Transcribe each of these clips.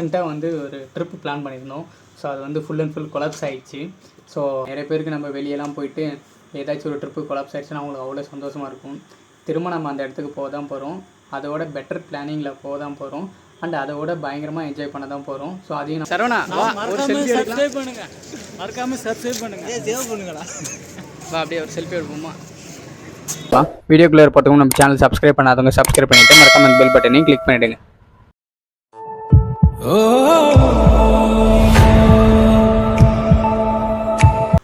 ரீசெண்டாக வந்து ஒரு ட்ரிப்பு பிளான் பண்ணியிருந்தோம். ஸோ அது வந்து ஃபுல் அண்ட் ஃபுல் கொலாப்ஸ் ஆகிடுச்சு. ஸோ நிறைய பேருக்கு நம்ம வெளியெல்லாம் போயிட்டு ஏதாச்சும் ஒரு ட்ரிப்பு கொலாப்ஸ் ஆகிடுச்சுன்னா அவங்களுக்கு அவ்வளோ சந்தோஷமாக இருக்கும். திரும்ப நம்ம அந்த இடத்துக்கு போக தான் போகிறோம். அதோட பெட்டர் பிளானிங்கில் போக தான் போகிறோம். அண்ட் அதோட பயங்கரமாக என்ஜாய் பண்ண தான் போகிறோம். ஸோ அதையும் சரவணா சப்ஸ்கிரைப் பண்ணுங்க, மறக்காமல் சப்ஸ்கிரைப் பண்ணுங்க, சேவ் பண்ணுங்களா. அப்படியே ஒரு செல்ஃபி எடுப்போமா? வீடியோக்குள்ளே பார்த்தவங்க நம்ம சேனல் சப்ஸ்கிரைப் பண்ணாதவங்க சப்ஸ்கிரைப் பண்ணிவிட்டு மறக்காம அந்த பெல் பட்டனையும் கிளிக் பண்ணிவிடுங்க.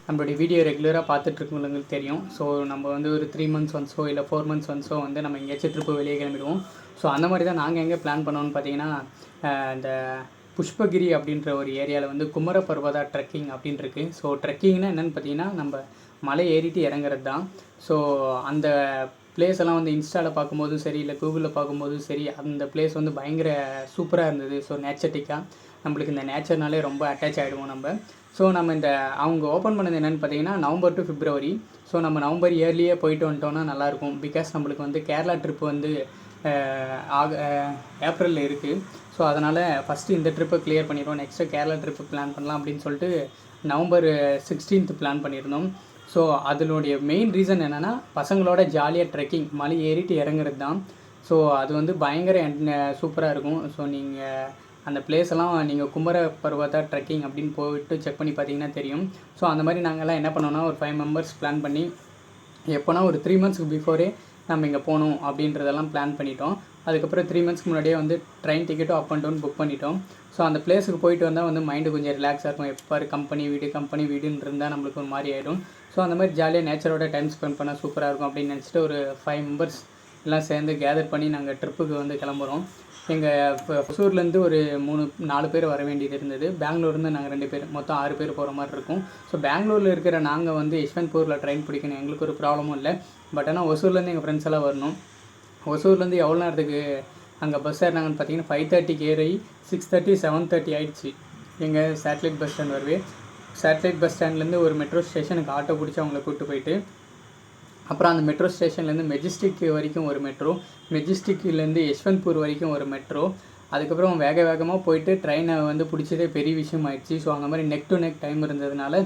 நம்மளுடைய வீடியோ ரெகுலராக பார்த்துட்ருக்கவங்களுக்கு தெரியும். ஸோ நம்ம வந்து ஒரு 3 months ஒன்ஸோ இல்லை 4 months ஒன்ஸோ வந்து நம்ம எங்கேயாச்சும் ட்ரிப்பு வெளியே கிளம்பிடுவோம். ஸோ அந்த மாதிரி தான் நாங்கள் எங்கே பிளான் பண்ணோன்னு பார்த்தீங்கன்னா, இந்த புஷ்பகிரி அப்படின்ற ஒரு ஏரியாவில் வந்து குமர பர்வதா ட்ரெக்கிங் அப்படின்னு இருக்குது. ஸோ ட்ரெக்கிங்னா என்னென்னு பார்த்தீங்கன்னா, நம்ம மலை ஏறிட்டு இறங்குறது தான். ஸோ அந்த பிளேஸ் எல்லாம் வந்து இன்ஸ்டாவில் பார்க்கும்போதும் சரி, இல்லை கூகுளில் பார்க்கும்போதும் சரி, அந்த பிளேஸ் வந்து பயங்கர சூப்பராக இருந்தது. ஸோ நேச்சர்டிக்காக நம்மளுக்கு இந்த நேச்சர்னாலே ரொம்ப அட்டாச் ஆகிடுவோம் நம்ம. ஸோ நம்ம இந்த அவங்க ஓப்பன் பண்ணது என்னென்னு பார்த்தீங்கன்னா, November to February. ஸோ நம்ம நவம்பர் இயர்லியே போயிட்டு வந்துட்டோம்னா நல்லாயிருக்கும். பிகாஸ் நம்மளுக்கு வந்து கேரளா ட்ரிப் வந்து ஏப்ரலில் இருக்குது. ஸோ அதனால் ஃபஸ்ட்டு இந்த ட்ரிப்பை கிளியர் பண்ணிடுவோம், நெக்ஸ்ட்டு கேரளா ட்ரிப்பு பிளான் பண்ணலாம் அப்படின்னு சொல்லிட்டு November 16th பிளான் பண்ணியிருந்தோம். ஸோ அதனுடைய மெயின் ரீசன் என்னென்னா, பசங்களோட ஜாலியாக ட்ரெக்கிங் மலை ஏறிட்டு இறங்குறது தான். ஸோ அது வந்து பயங்கர சூப்பராக இருக்கும். ஸோ நீங்கள் அந்த பிளேஸெல்லாம் நீங்கள் குமர பர்வதா ட்ரெக்கிங் அப்படின்னு போயிட்டு செக் பண்ணி பார்த்தீங்கன்னா தெரியும். ஸோ அந்த மாதிரி நாங்கள்லாம் என்ன பண்ணோன்னா, ஒரு 5 members பிளான் பண்ணி எப்போனா ஒரு 3 months பிஃபோரே நம்ம இங்கே போகணும் அப்படின்றதெல்லாம் பிளான் பண்ணிட்டோம். அதுக்கப்புறம் 3 months முன்னாடியே வந்து ட்ரெயின் டிக்கெட்டும் அப் அண்ட் டவுன் புக் பண்ணிட்டோம். ஸோ அந்த பிளேஸுக்கு போயிட்டு வந்தால் வந்து மைண்டு கொஞ்சம் ரிலாக்ஸாக இருக்கும். எப்போ கம்பெனி வீடுன்னு இருந்தால் நம்மளுக்கு ஒரு மாதிரி ஆகிடும். ஸோ அந்த மாதிரி ஜாலியாக நேச்சரோட டைம் ஸ்பெண்ட் பண்ணால் சூப்பராக இருக்கும் அப்படின்னு நினச்சிட்டு ஒரு 5 members எல்லாம் சேர்ந்து கேதர் பண்ணி நாங்கள் ட்ரிப்புக்கு வந்து கிளம்புறோம். எங்கள் ஒசூர்லேருந்து ஒரு 4 பேர் வர வேண்டியது இருந்தது. பெங்களூர்லேருந்து நாங்கள் 2 பேர், மொத்தம் 6 பேர் போகிற மாதிரி இருக்கும். ஸோ பெங்களூரில் இருக்கிற நாங்கள் வந்து யஷ்வந்த்பூரில் ட்ரெயின் பிடிக்கணும், எங்களுக்கு ஒரு ப்ராப்ளமும் இல்லை. பட் ஆனால் ஒசூர்லேருந்து எங்கள் ஃப்ரெண்ட்ஸ் எல்லாம் வரணும். ஒசூர்லேருந்து எவ்வளோ நேரத்துக்கு அங்கே பஸ் ஏறினாங்கன்னு பார்த்தீங்கன்னா 5:30 ஏறி 6:30 7:30 ஆகிடுச்சு. எங்கள் சேட்டலைட் பஸ் ஸ்டாண்ட் வரவே. சேட்டலைட் பஸ் ஸ்டாண்ட்லேருந்து ஒரு மெட்ரோ ஸ்டேஷனுக்கு ஆட்டோ பிடிச்சி அவங்கள கூப்பிட்டு போயிட்டு, அப்புறம் அந்த மெட்ரோ ஸ்டேஷன்லேருந்து மெஜிஸ்டிக் வரைக்கும் ஒரு மெட்ரோ, மெஜிஸ்டிக்லேருந்து யஷ்வந்த்பூர் வரைக்கும் ஒரு மெட்ரோ, அதுக்கப்புறம் வேகமாக போயிட்டு ட்ரெயினை வந்து பிடிச்சதே பெரிய விஷயம் ஆயிடுச்சு. ஸோ அந்த மாதிரி நெக் டு நெக் டைம் இருந்ததுனால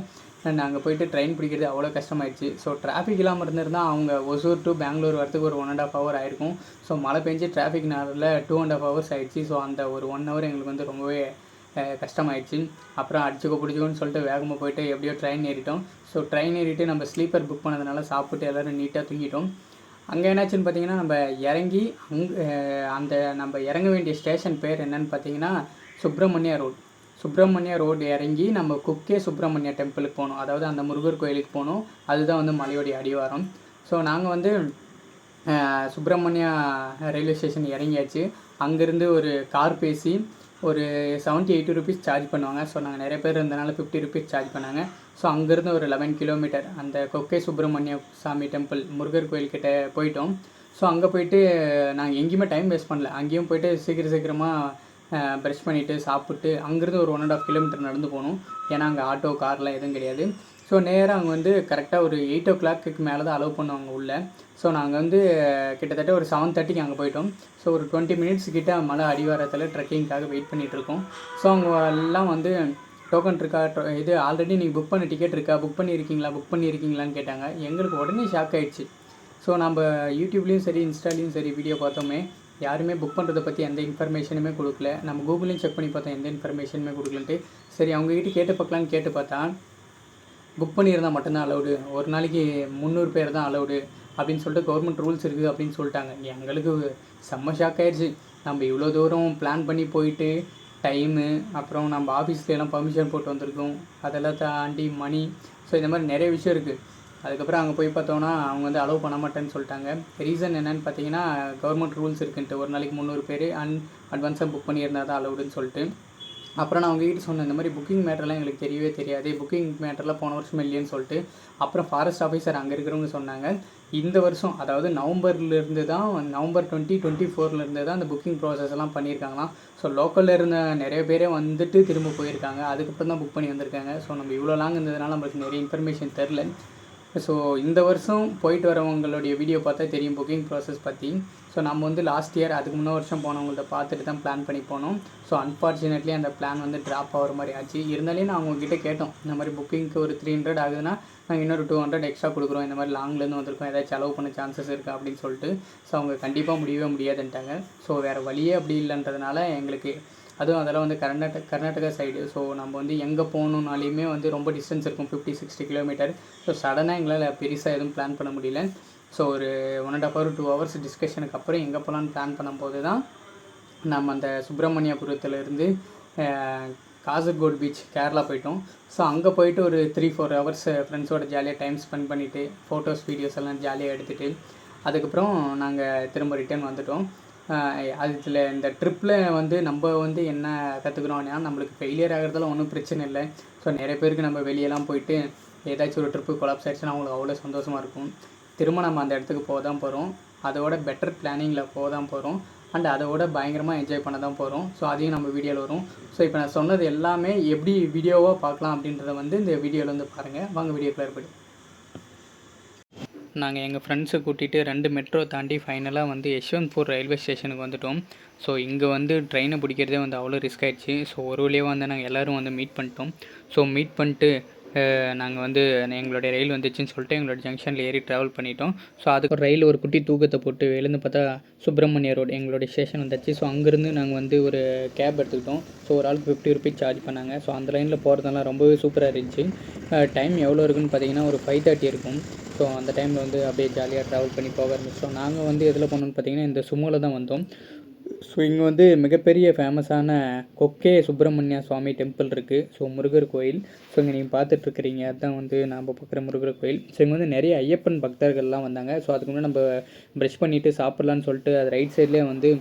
நாங்கள் போயிட்டு ட்ரெயின் பிடிக்கிறது அவ்வளோ கஷ்டமாயிடுச்சு. ஸோ டிராஃபிக் இல்லாமல் இருந்திருந்தால் அவங்க ஒசூர் டு பெங்களூர் வரத்துக்கு ஒரு 1.5 hour ஆகிருக்கும். ஸோ மழை பெஞ்சு டிராஃபிக்னால 2.5 hours ஆகிடுச்சு. ஸோ அந்த ஒரு 1 hour எங்களுக்கு வந்து ரொம்பவே கஷ்டமாயிடுச்சு. அப்புறம் அடிச்சுக்கோ பிடிச்சிக்கோன்னு சொல்லிட்டு வேகமாக போயிட்டு எப்படியோ ட்ரெயின் ஏறிட்டோம். ஸோ ட்ரெயின் ஏறிட்டு நம்ம ஸ்லீப்பர் புக் பண்ணதுனால சாப்பிட்டு எல்லோரும் நீட்டாக தூங்கிட்டோம். அங்கே என்னாச்சுன்னு பார்த்தீங்கன்னா, நம்ம இறங்கி அந்த நம்ம இறங்க வேண்டிய ஸ்டேஷன் பேர் என்னன்னு பார்த்தீங்கன்னா சுப்பிரமணியா ரோடு இறங்கி நம்ம குக்கே சுப்பிரமணியா டெம்பிளுக்கு போகணும். அதாவது அந்த முருகர் கோயிலுக்கு போகணும். அதுதான் வந்து மலையோடைய அடிவாரம். ஸோ நாங்கள் வந்து சுப்பிரமணியா ரயில்வே ஸ்டேஷன் இறங்கியாச்சு. அங்கேருந்து ஒரு கார் பேசி ஒரு 70-80 rupees சார்ஜ் பண்ணுவாங்க. ஸோ நாங்கள் நிறைய பேர் இருந்தனால 50 rupees சார்ஜ் பண்ணாங்க. ஸோ அங்கேருந்து ஒரு 11 kilometer அந்த கொக்கே சுப்பிரமணிய சாமி டெம்பிள் முருகர் கோயில்கிட்ட போயிட்டோம். ஸோ அங்கே போயிட்டு நாங்கள் எங்கேயுமே டைம் வேஸ்ட் பண்ணல. அங்கேயும் போயிட்டு சீக்கிரமாக ப்ரஷ் பண்ணிவிட்டு சாப்பிட்டு அங்கேருந்து ஒரு 1.5 kilometer நடந்து போகணும். ஏன்னா அங்கே ஆட்டோ கார்லாம் எதுவும் கிடையாது. ஸோ நேராக அங்கே வந்து கரெக்டாக ஒரு 8 o'clock மேலே தான் அலோவ் பண்ணுவாங்க உள்ளே. ஸோ நாங்கள் வந்து கிட்டத்தட்ட ஒரு 7:30 அங்கே போயிட்டோம். ஸோ ஒரு 20 minutes கிட்ட மலை அடிவாரத்தில் ட்ரெக்கிங்காக வெயிட் பண்ணிகிட்ருக்கோம். ஸோ அவங்க எல்லாம் வந்து டோக்கன் இருக்கா, இது ஆல்ரெடி நீங்கள் புக் பண்ண டிக்கெட் இருக்கா, புக் பண்ணியிருக்கீங்களான்னு கேட்டாங்க. எங்களுக்கு உடனே ஷாக் ஆகிடுச்சு. ஸோ நம்ம யூடியூப்லேயும் சரி இன்ஸ்டாலையும் சரி வீடியோ பார்த்தோமே, யாருமே புக் பண்ணுறதை பற்றி எந்த இன்ஃபர்மேஷனுமே கொடுக்கல. நம்ம கூகுளையும் செக் பண்ணி பார்த்தோம், எந்த இன்ஃபர்மேஷனுமே கொடுக்கலன்ட்டு. சரி அவங்ககிட்ட கேட்டு பார்க்கலான்னு கேட்டு பார்த்தா, புக் பண்ணியிருந்தால் மட்டும்தான் அலௌடு, ஒரு நாளைக்கு 300 பேர் தான் அலௌடு அப்படின்னு சொல்லிட்டு கவர்மெண்ட் ரூல்ஸ் இருக்குது அப்படின்னு சொல்லிட்டாங்க. எங்களுக்கு செம்ம ஷாக் ஆகிடுச்சு. நம்ம இவ்வளோ தூரம் பிளான் பண்ணி போயிட்டு டைமு, அப்புறம் நம்ம ஆஃபீஸ்லாம் பர்மிஷன் போட்டு வந்திருக்கோம், அதெல்லாம் தாண்டி மணி. ஸோ இந்த மாதிரி நிறைய விஷயம் இருக்குது. அதுக்கப்புறம் அங்கே போய் பார்த்தோன்னா அவங்க வந்து அலோவ் பண்ண மாட்டேன்னு சொல்லிட்டாங்க. ரீசன் என்னென்னு பார்த்தீங்கன்னா, கவர்மெண்ட் ரூல்ஸ் இருக்குன்ட்டு ஒரு நாளைக்கு 300 பேர் அட்வான்ஸாக புக் பண்ணியிருந்தால் தான் அலௌடுன்னு சொல்லிட்டு. அப்புறம் நான் அவங்ககிட்ட சொன்னேன், இந்த மாதிரி புக்கிங் மேட்டர்லாம் எங்களுக்கு தெரியவே தெரியாது, புக்கிங் மேட்டர்லாம் போன வருஷம் இல்லைன்னு சொல்லிட்டு. அப்புறம் ஃபாரஸ்ட் ஆஃபீஸர் அங்கே இருக்கிறவங்க சொன்னாங்க, இந்த வருஷம் அதாவது November 2024 தான் அந்த புக்கிங் ப்ராசஸ் எல்லாம் பண்ணியிருக்காங்களாம். ஸோ லோக்கலில் இருந்த நிறைய பேரே வந்துட்டு திரும்ப போயிருக்காங்க, அதுக்கப்புறம் தான் புக் பண்ணி வந்திருக்காங்க. ஸோ நம்ம இவ்வளோ லாங் இருந்ததுனால நம்மளுக்கு நிறைய இன்ஃபர்மேஷன் தெரில. ஸோ இந்த வருஷம் போயிட்டு வரவங்களுடைய வீடியோ பார்த்தா தெரியும் புக்கிங் ப்ராசஸ் பற்றி. ஸோ நம்ம வந்து லாஸ்ட் இயர் அதுக்கு முன்ன வருஷம் போனவங்கள்ட்ட பார்த்துட்டு தான் பிளான் பண்ணி போனோம். ஸோ அன்ஃபார்ச்சுனேட்லி அந்த பிளான் வந்து ட்ராப் ஆகிற மாதிரி ஆச்சு. இருந்தாலே நான் அவங்கக்கிட்ட கேட்டோம், இந்த மாதிரி புக்கிங்க்கு ஒரு 300 ஆகுதுன்னா நாங்கள் இன்னொரு 200 எக்ஸ்ட்ரா கொடுக்குறோம், இந்த மாதிரி லாங்லேருந்து வந்திருக்கோம், ஏதாச்சும் செலவு பண்ண சான்சஸ் இருக்கா அப்படின்னு சொல்லிட்டு. ஸோ அவங்க கண்டிப்பாக முடியவே முடியாதுன்ட்டாங்க. ஸோ வேறு வழியே அப்படி இல்லைன்றதுனால எங்களுக்கு அதுவும் அதெல்லாம் வந்து கர்நாடகா சைடு. ஸோ நம்ம வந்து எங்கே போகணுன்னாலையுமே வந்து ரொம்ப டிஸ்டன்ஸ் இருக்கும், 50-60 கிலோமீட்டர். ஸோ சடனாக எங்களால் பெருசாக எதுவும் பிளான் பண்ண முடியல. ஸோ ஒரு 1.5 hour 2 hours டிஸ்கஷனுக்கு அப்புறம் எங்கே போகலான்னு பிளான் பண்ணும்போது தான் நம்ம அந்த சுப்பிரமணியபுரத்துலேருந்து காசர்கோட் பீச் கேரளா போயிட்டோம். ஸோ அங்கே போயிட்டு ஒரு 3-4 hours ஃப்ரெண்ட்ஸோட ஜாலியாக டைம் ஸ்பெண்ட் பண்ணிவிட்டு ஃபோட்டோஸ் வீடியோஸ் எல்லாம் ஜாலியாக எடுத்துகிட்டு அதுக்கப்புறம் நாங்கள் திரும்ப ரிட்டர்ன் வந்துவிட்டோம். அதில் இந்த ட்ரிப்பில் வந்து நம்ம வந்து என்ன கற்றுக்குறோம்னா, நம்மளுக்கு ஃபெயிலியர் ஆகிறதுல ஒன்றும் பிரச்சனை இல்லை. ஸோ நிறைய பேருக்கு நம்ம வெளியெல்லாம் போயிட்டு ஏதாச்சும் ஒரு ட்ரிப்பு கொலாப்ஸ் ஆகிடுச்சுன்னா அவங்களுக்கு அவ்வளோ சந்தோஷமாக இருக்கும். திரும்ப நம்ம அந்த இடத்துக்கு போக தான் போகிறோம், அதோட பெட்டர் பிளானிங்கில் போக தான் போகிறோம், அண்ட் அதோட பயங்கரமாக என்ஜாய் பண்ண தான் போகிறோம். ஸோ அதையும் நம்ம வீடியோவில் வரும். ஸோ இப்போ நான் சொன்னது எல்லாமே எப்படி வீடியோவாக பார்க்கலாம் அப்படின்றத வந்து இந்த வீடியோவில் வந்து பாருங்கள். வாங்க வீடியோக்குள்ள போய்ட்டு. நாங்கள் எங்கள் ஃப்ரெண்ட்ஸை கூட்டிகிட்டு 2 மெட்ரோ தாண்டி ஃபைனலாக வந்து யஷ்வந்த்பூர் ரயில்வே ஸ்டேஷனுக்கு வந்துவிட்டோம். ஸோ இங்கே வந்து ட்ரெயினை பிடிக்கிறதே வந்து அவ்வளோ ரிஸ்க் ஆகிடுச்சு. ஸோ ஒரு வழியாக வந்து நாங்கள் எல்லோரும் வந்து மீட் பண்ணிட்டோம். ஸோ மீட் பண்ணிட்டு நாங்கள் வந்து எங்களுடைய ரயில் வந்துச்சுன்னு சொல்லிட்டு எங்களோட ஜங்ஷனில் ஏறி ட்ராவல் பண்ணிட்டோம். ஸோ அதுக்கு ரயில் ஒரு குட்டி தூக்கத்தை போட்டு எழுந்து பார்த்தா சுப்பிரமணிய ரோடு எங்களுடைய ஸ்டேஷன் வந்துச்சு. ஸோ அங்கேருந்து நாங்கள் வந்து ஒரு கேப் எடுத்துக்கிட்டோம். ஸோ ஒரு ஆளுக்கு 50 rupees சார்ஜ் பண்ணாங்க. ஸோ அந்த லைனில் போகிறதெல்லாம் ரொம்பவே சூப்பராக இருந்துச்சு. டைம் எவ்வளோ இருக்குன்னு பார்த்தீங்கன்னா ஒரு 5:30 இருக்கும். ஸோ அந்த டைமில் வந்து அப்படியே ஜாலியாக ட்ராவல் பண்ணி போக ஆரம்பிச்சோம். நாங்கள் வந்து எதில் போனோம்னு பார்த்தீங்கன்னா இந்த சுமோவில் தான் வந்தோம். ஸோ இங்கே வந்து மிகப்பெரிய ஃபேமஸான கொக்கே சுப்பிரமணிய சுவாமி டெம்பிள் இருக்குது. ஸோ முருகர் கோயில். ஸோ இங்கே நீங்கள் பார்த்துட்ருக்குறீங்க, அதுதான் வந்து நாம் பார்க்குற முருகர் கோயில். ஸோ இங்கே வந்து நிறைய ஐயப்பன் பக்தர்கள்லாம் வந்தாங்க. ஸோ அதுக்கு முன்னாடி நம்ம ப்ரஷ் பண்ணிவிட்டு சாப்பிட்லான்னு சொல்லிட்டு அது ரைட் சைட்லேயே வந்து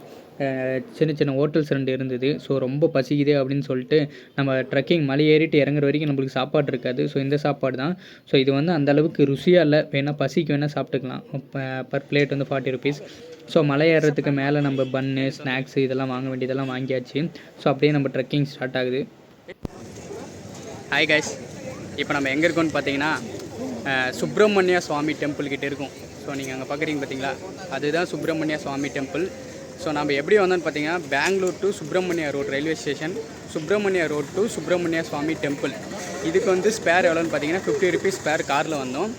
சின்ன சின்ன ஹோட்டல்ஸ் 2 இருந்தது. ஸோ ரொம்ப பசிக்குது அப்படின்னு சொல்லிட்டு நம்ம ட்ரெக்கிங் மலை ஏறிட்டு இறங்குற வரைக்கும் நம்மளுக்கு சாப்பாடு இருக்காது. ஸோ இந்த சாப்பாடு தான். ஸோ இது வந்து அந்தளவுக்கு ருசியாக இல்லை, வேணால் பசிக்கு வேணால் சாப்பிட்டுக்கலாம். பர் பிளேட் வந்து 40 rupees. ஸோ மலை ஏறுறதுக்கு மேலே நம்ம பன்னு ஸ்நாக்ஸு இதெல்லாம் வாங்க வேண்டியதெல்லாம் வாங்கியாச்சு. ஸோ அப்படியே நம்ம ட்ரெக்கிங் ஸ்டார்ட் ஆகுது. ஹாய் கைஸ், இப்போ நம்ம எங்கே இருக்கோம்னு பார்த்தீங்கன்னா சுப்பிரமணிய சுவாமி டெம்பிள் கிட்டே இருக்கும். ஸோ நீங்கள் அங்கே பார்க்குறீங்க பார்த்தீங்களா, அதுதான் சுப்பிரமணிய சுவாமி டெம்பிள். ஸோ நம்ம எப்படி வந்தோம்னு பார்த்தீங்கன்னா Bengaluru to Subramanya road railway station, Subramanya road to Subramanya Swami temple. இதுக்கு வந்து ஸ்பேர் எவ்வளோன்னு பார்த்தீங்கன்னா 50 rupees ஸ்பேர் காரில் வந்தோம்.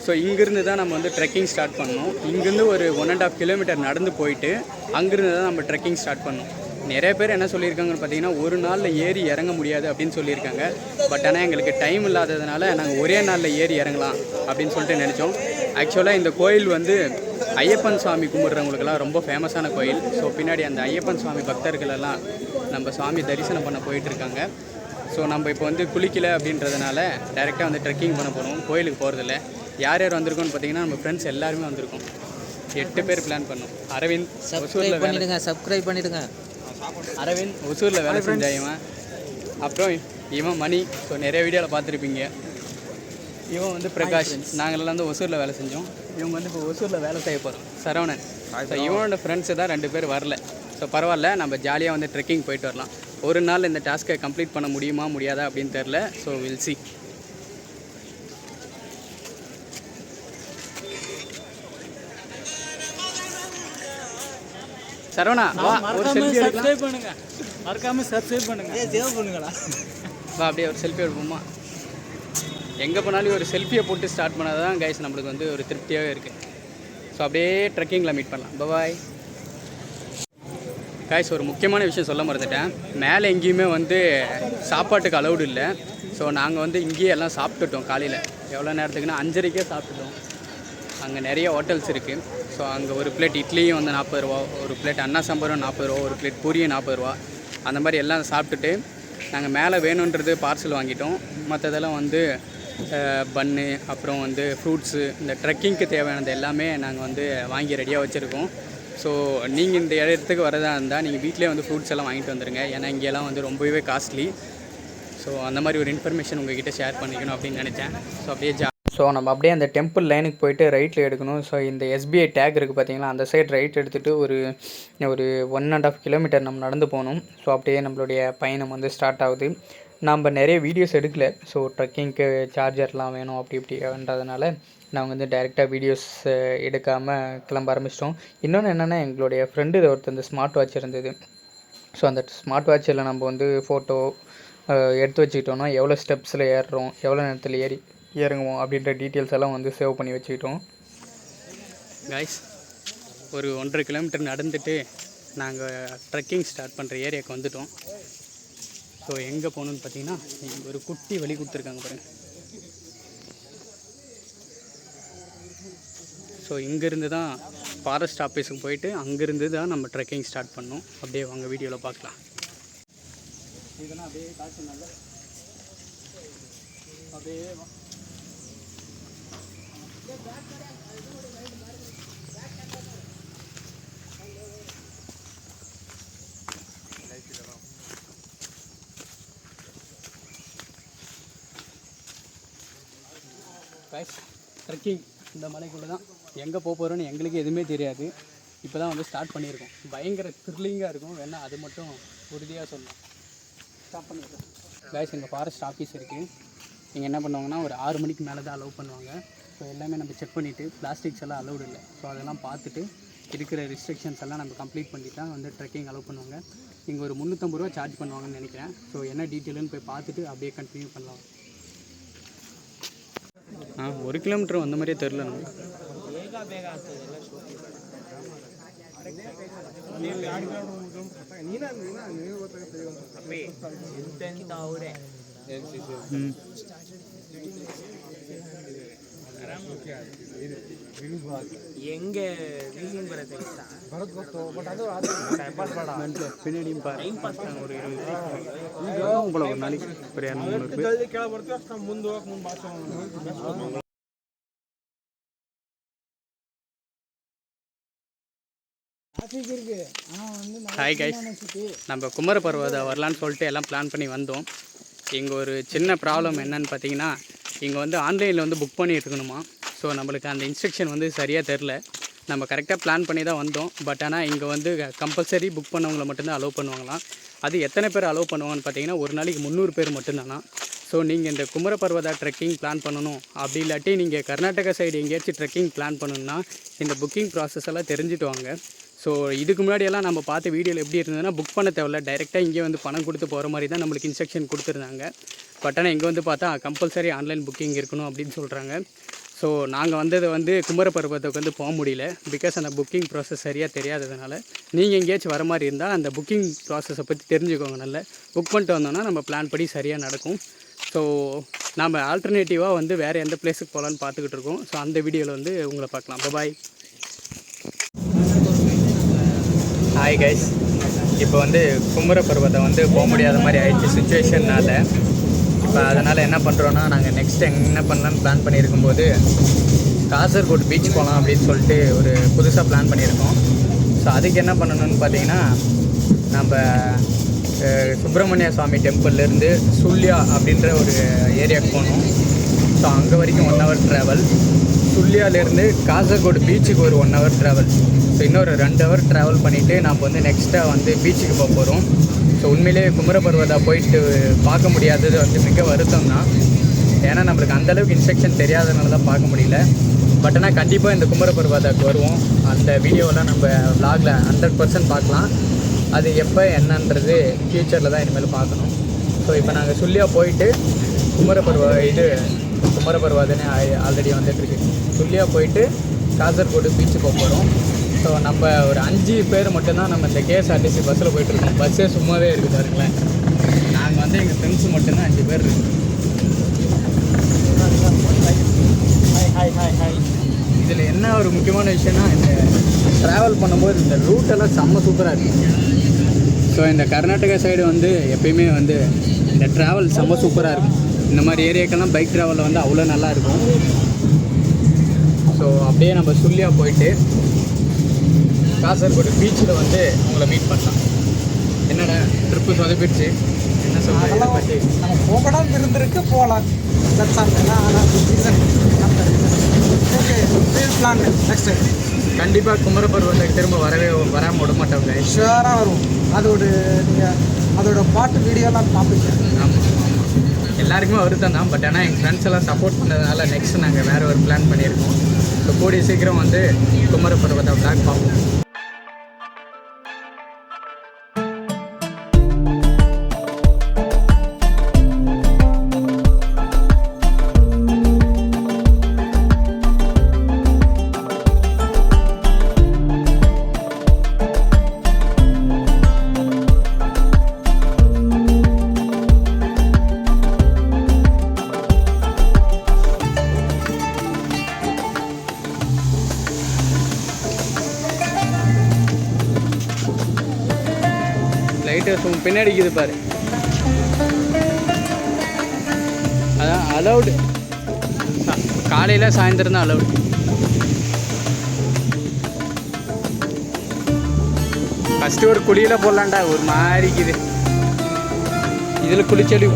ஸோ இங்கேருந்து தான் நம்ம வந்து ட்ரெக்கிங் ஸ்டார்ட் பண்ணோம். இங்கேருந்து ஒரு 1.5 kilometer நடந்து போயிட்டு அங்கேருந்து தான் நம்ம ட்ரெக்கிங் ஸ்டார்ட் பண்ணோம். நிறைய பேர் என்ன சொல்லியிருக்காங்கன்னு பார்த்தீங்கன்னா ஒரு நாளில் ஏறி இறங்க முடியாது அப்படின்னு சொல்லியிருக்காங்க. பட் ஆனால் எங்களுக்கு டைம் இல்லாததுனால நாங்கள் ஒரே நாளில் ஏறி இறங்கலாம் அப்படின்னு சொல்லிட்டு நினச்சோம். ஆக்சுவலாக இந்த கோயில் வந்து ஐயப்பன் சுவாமி கும்பிட்றவங்களுக்கெல்லாம் ரொம்ப ஃபேமஸான கோயில். ஸோ பின்னாடி அந்த ஐயப்பன் சுவாமி பக்தர்கள் எல்லாம் நம்ம சுவாமி தரிசனம் பண்ண போயிட்டுருக்காங்க. ஸோ நம்ம இப்போ வந்து குளிக்கலை அப்படின்றதுனால டைரெக்டாக வந்து ட்ரெக்கிங் பண்ண போகிறோம், கோயிலுக்கு போகிறதில்ல. யார் யார் வந்திருக்கோன்னு பார்த்தீங்கன்னா நம்ம ஃப்ரெண்ட்ஸ் எல்லாருமே வந்திருக்கோம். 8 பேர் பிளான் பண்ணோம். அரவிந்த் ஒசூரில் சப்ஸ்கிரைப் பண்ணிடுங்க. அரவிந்த் ஒசூரில் வேலை செஞ்சான் இவன். அப்புறம் இவன் மணி. ஸோ நிறைய வீடியோவில் பார்த்துருப்பீங்க. இவன் வந்து பிரகாஷ். நாங்களெல்லாம் வந்து ஒசூரில் வேலை செஞ்சோம். இவங்க வந்து இப்போ ஒசூரில் வேலை செய்ய போகிறோம், சரவணன். ஸோ இவனோட ஃப்ரெண்ட்ஸு தான் 2 பேர் வரல. ஸோ பரவாயில்ல, நம்ம ஜாலியாக வந்து ட்ரெக்கிங் போயிட்டு வரலாம். ஒரு நாள் இந்த டாஸ்க்கை கம்ப்ளீட் பண்ண முடியுமா முடியாதா அப்படின்னு தெரில. So will see. சரவணா வா, ஒரு செல்ஃபி சப்ஸ்கிரைப் பண்ணுங்க, மறக்காம சப்ஸ்கிரைப் பண்ணுங்க. சேவ் பண்ணுங்களா? வா அப்படியே ஒரு செல்ஃபி எடுப்போமா. எங்கே போனாலும் ஒரு செல்ஃபியை போட்டு ஸ்டார்ட் பண்ணால் தான் கைஸ் நம்மளுக்கு வந்து ஒரு திருப்தியாகவே இருக்குது. ஸோ அப்படியே ட்ரெக்கிங்கில் மீட் பண்ணலாம். Bye guys. ஒரு முக்கியமான விஷயம் சொல்ல மறந்துட்டேன். மேலே எங்கேயுமே வந்து சாப்பாட்டுக்கு அலௌடு இல்லை. ஸோ நாங்கள் வந்து இங்கேயே எல்லாம் சாப்பிட்டுட்டோம். காலையில் எவ்வளோ நேரத்துக்குன்னா 5:30 சாப்பிட்டுட்டோம். அங்கே நிறைய ஹோட்டல்ஸ் இருக்குது. ஸோ அங்கே ஒரு பிளேட் இட்லியும் வந்து 40 ரூபா, ஒரு பிளேட் அன்னா சாம்பாரும் 40 ரூபா, ஒரு பிளேட் பூரியும் 40 ரூபா. அந்த மாதிரி எல்லாம் சாப்பிட்டுட்டு நாங்கள் மேலே வேணுன்றது பார்சல் வாங்கிட்டோம். மற்றதெல்லாம் வந்து பன்னு, அப்புறம் வந்து ஃப்ரூட்ஸு, இந்த ட்ரெக்கிங்க்கு தேவையானது எல்லாமே நாங்கள் வந்து வாங்கி ரெடியாக வச்சுருக்கோம். ஸோ நீங்கள் இந்த இடத்துக்கு வரதா இருந்தால் நீங்கள் வீட்டிலே வந்து ஃப்ரூட்ஸ் எல்லாம் வாங்கிட்டு வந்துடுங்க. ஏன்னா இங்கெல்லாம் வந்து ரொம்பவே காஸ்ட்லி. ஸோ அந்த மாதிரி ஒரு இன்ஃபர்மேஷன் உங்கள்கிட்ட ஷேர் பண்ணிக்கணும் அப்படின்னு நினச்சேன். ஸோ அப்படியே ஸோ நம்ம அப்படியே அந்த டெம்பிள் லைனுக்கு போய்ட்டு ரைட்டில் எடுக்கணும். ஸோ இந்த SBI டேக் இருக்குது பார்த்தீங்களா, அந்த சைடு ரைட் எடுத்துகிட்டு ஒரு 1.5 kilometer நம்ம நடந்து போகணும். ஸோ அப்படியே நம்மளுடைய பயணம் வந்து ஸ்டார்ட் ஆகுது. நம்ம நிறைய வீடியோஸ் எடுக்கல. ஸோ ட்ரெக்கிங்க்கு சார்ஜர்லாம் வேணும் அப்படி இப்படின்றதுனால நாங்கள் வந்து டைரெக்டாக வீடியோஸ் எடுக்காமல் கிளம்ப ஆரம்பிச்சிட்டோம். இன்னொன்று என்னென்னா, எங்களுடைய ஃப்ரெண்டு ஒருத்தர் இந்த ஸ்மார்ட் வாட்ச் இருந்தது. ஸோ அந்த ஸ்மார்ட் வாட்சில் நம்ம வந்து ஃபோட்டோ எடுத்து வச்சுக்கிட்டோன்னா எவ்வளோ ஸ்டெப்ஸில் ஏறுறோம், எவ்வளோ நேரத்தில் இறங்குவோம் அப்படின்ற டீட்டெயில்ஸ் எல்லாம் வந்து சேவ் பண்ணி வச்சுக்கிட்டோம். கைஸ், ஒரு 1.5 கிலோமீட்டர் நடந்துட்டு நாங்கள் ட்ரெக்கிங் ஸ்டார்ட் பண்ணுற ஏரியாவுக்கு வந்துட்டோம். ஸோ எங்கே போகணுன்னு பார்த்தீங்கன்னா, இங்கே ஒரு குட்டி வழி கொடுத்துருக்காங்க பாருங்கள். ஸோ இங்கேருந்து தான் ஃபாரஸ்ட் ஆஃபீஸுக்கு போயிட்டு அங்கேருந்து தான் நம்ம ட்ரெக்கிங் ஸ்டார்ட் பண்ணோம். அப்படியே வாங்க வீடியோவில் பார்க்கலாம். இதெல்லாம் அப்படியே காற்று நல்லா அப்படியே ட்ரெக்கிங் இந்த மலைக்குள்ளே தான் எங்கே போக போகிறோன்னு எங்களுக்கு எதுவுமே தெரியாது. இப்போ தான் வந்து ஸ்டார்ட் பண்ணியிருக்கோம். பயங்கர த்ரில்லிங்காக இருக்கும். வேணால் அது மட்டும் உறுதியாக சொல்லலாம். ஸ்டார்ட் பண்ணியிருக்கோம். கைஸ், இங்கே ஃபாரஸ்ட் ஆஃபீஸ் இருக்குது. இங்கே என்ன பண்ணுவாங்கன்னா, ஒரு 6 மணிக்கு மேலே தான் அலோவ் பண்ணுவாங்க. ஸோ எல்லாமே நம்ம செக் பண்ணிவிட்டு பிளாஸ்டிக்ஸ் எல்லாம் அலோடு இல்லை. ஸோ அதெல்லாம் பார்த்துட்டு இருக்கிற ரெஸ்ட்ரிக்ஷன்ஸ் எல்லாம் நம்ம கம்ப்ளீட் பண்ணிட்டு தான் வந்து ட்ரெக்கிங் அலோவ் பண்ணுவாங்க. இங்கே ஒரு 350 ரூபா சார்ஜ் பண்ணுவாங்கன்னு நினைக்கிறேன். ஸோ என்ன டீட்டெயிலுன்னு போய் பார்த்துட்டு அப்படியே கண்டினியூ பண்ணலாம். 1 கிலோமீட்டர் வந்த மாதிரியே தெரில நமக்கு. பின்னாடியும் ஒரு நாளைக்கு ஹாய் கைஸ், நம்ம குமர பர்வதம் வரலான்னு சொல்லிட்டு எல்லாம் பிளான் பண்ணி வந்தோம். இங்கே ஒரு சின்ன ப்ராப்ளம் என்னன்னு பார்த்தீங்கன்னா, இங்கே வந்து ஆன்லைனில் வந்து புக் பண்ணி எடுக்கணுமா. ஸோ நம்மளுக்கு அந்த இன்ஸ்ட்ரக்ஷன் வந்து சரியாக தெரில. நம்ம கரெக்டாக பிளான் பண்ணி தான் வந்தோம். பட் ஆனால் இங்கே வந்து கம்பல்சரி புக் பண்ணவங்களை மட்டும்தான் அலோவ் பண்ணுவாங்களாம். அது எத்தனை பேர் அலோவ் பண்ணுவாங்கன்னு பார்த்தீங்கன்னா, ஒரு நாளைக்கு 300 பேர் மட்டும்தானா. ஸோ நீங்கள் இந்த குமர பர்வதா ட்ரெக்கிங் பிளான் பண்ணணும், அப்படி இல்லாட்டி நீங்கள் கர்நாடகா சைடு எங்கேயாச்சும் ட்ரெக்கிங் பிளான் பண்ணணுன்னா இந்த புக்கிங் ப்ராசஸ் எல்லாம் தெரிஞ்சுட்டு வாங்க. ஸோ இதுக்கு முன்னாடியெல்லாம் நம்ம பார்த்த வீடியோவில் எப்படி இருந்ததுன்னா, புக் பண்ண தேவையில்ல, டைரெக்டாக இங்கே வந்து பணம் கொடுத்து போகிற மாதிரி தான் நம்மளுக்கு இன்ஸ்ட்ரக்ஷன் கொடுத்துருந்தாங்க. பட் ஆனால் இங்கே வந்து பார்த்தா கம்பல்சரி ஆன்லைன் புக்கிங் இருக்கணும் அப்படின்னு சொல்கிறாங்க. ஸோ நாங்கள் வந்தது வந்து குமர பர்வதத்துக்கு வந்து போக முடியல. பிகாஸ் அந்த புக்கிங் ப்ராசஸ் சரியாக தெரியாததுனால. நீங்கள் எங்கேயாச்சும் வர மாதிரி இருந்தால் அந்த புக்கிங் ப்ராசஸை பற்றி தெரிஞ்சுக்கோங்க. நல்லா புக் பண்ணிட்டு வந்தோன்னா நம்ம பிளான் படி சரியாக நடக்கும். ஸோ நம்ம ஆல்டர்னேட்டிவாக வந்து வேறு எந்த பிளேஸுக்கு போகலான்னு பார்த்துக்கிட்டு இருக்கோம். ஸோ அந்த வீடியோவில் வந்து உங்களை பார்க்கலாம். பாய். ஹாய் கைஸ், இப்போ வந்து குமர பர்வதம் வந்து போக முடியாத மாதிரி ஆயிடுச்சு சுச்சுவேஷன்னால். இப்போ அதனால் என்ன பண்ணுறோன்னா, நாங்கள் நெக்ஸ்ட் என்ன பண்ணலான்னு பிளான் பண்ணியிருக்கும்போது காசர்கோடு பீச் போகலாம் அப்படின்னு சொல்லிட்டு ஒரு புதுசாக பிளான் பண்ணியிருக்கோம். ஸோ அதுக்கு என்ன பண்ணணும்னு பார்த்தீங்கன்னா, நம்ம சுப்பிரமணிய சுவாமி டெம்பிள்லேருந்து சுல்யா அப்படின்ற ஒரு ஏரியாவுக்கு போகணும். ஸோ அங்கே வரைக்கும் 1 ஹவர் ட்ராவல். சுல்யாவிலேருந்து காசர்கோடு பீச்சுக்கு ஒரு 1 ஹவர் ட்ராவல். ஸோ இன்னொரு 2 ஹவர் ட்ராவல் பண்ணிவிட்டு நம்ம வந்து நெக்ஸ்ட்டாக வந்து பீச்சுக்கு போக போகிறோம். ஸோ உண்மையிலே குமர பர்வதா போயிட்டு பார்க்க முடியாதது வந்து மிக வருத்தம் தான். ஏன்னா நம்மளுக்கு அந்தளவுக்கு இன்ஸ்ட்ரக்ஷன் தெரியாதனால தான் பார்க்க முடியல. பட் ஆனால் கண்டிப்பாக இந்த குமர பர்வதாவுக்கு வருவோம். அந்த வீடியோவெல்லாம் நம்ம vlogல 100% பார்க்கலாம். அது எப்போ என்னன்றது ஃப்யூச்சரில் தான் இனிமேல் பார்க்கணும். ஸோ இப்போ நாங்கள் சுல்லியா போயிட்டு குமர பர்வதனே ஆல்ரெடி வந்துட்டுருக்கு. சுல்லியா போயிட்டு காசர்கோடு பீச்சு போக போகிறோம். ஸோ நம்ம ஒரு 5 பேர் மட்டும்தான் நம்ம இந்த KSRTC பஸ்ஸில் போயிட்டுருக்கோம். பஸ்ஸே சும்மாவே இருக்குது பாருங்களேன். நாங்கள் வந்து எங்கள் ஃப்ரெண்ட்ஸு மட்டும்தான் 5 பேர் இருக்குது. இதில் என்ன ஒரு முக்கியமான விஷயம்னா, இந்த ட்ராவல் பண்ணும்போது இந்த ரூட்டெல்லாம் செம்ம சூப்பராக இருக்குது. ஸோ இந்த கர்நாடகா சைடு வந்து எப்பயுமே வந்து இந்த ட்ராவல் செம்ம சூப்பராக இருக்கும். இந்த மாதிரி ஏரியாக்கெல்லாம் பைக் ட்ராவலில் வந்து அவ்வளோ நல்லாயிருக்கும். ஸோ அப்படியே நம்ம சுல்லியா போயிட்டு காசர்கோடு பீச்சில் வந்து உங்களை மீட் பண்ணலாம். என்னடா ட்ரிப்பு சொதப்பிடுச்சு, என்ன சொல்கிறேன் இதை பற்றி? நம்ம போகலாம் இருந்திருக்கு, போகலாம். கண்டிப்பாக குமர பர்வதத்துக்கு திரும்ப வராமல் விட மாட்டோங்க. ஷுவராக வரும். அதோட பாட்டு வீடியோலாம் பார்ப்பீங்க. ஆமாம். எல்லாருக்குமே வருத்தம் தான். பட் ஆனால் எங்கள் ஃப்ரெண்ட்ஸ் எல்லாம் சப்போர்ட் பண்ணதுனால நெக்ஸ்ட் நாங்கள் வேறு ஒரு பிளான் பண்ணியிருக்கோம். ஸோ கூடிய சீக்கிரம் வந்து குமர பர்வதா பிளாக் பார்ப்போம். லைட்டு பின்னாடி இருக்குது பாரு, அதான் அலவுடு. காலையில் சாயந்தரம் தான் அலவுடு. ஃபஸ்ட்டு ஒரு குழியில் போடலான்டா, ஒரு மாதிரிக்குது. இதில் குளிச்செடி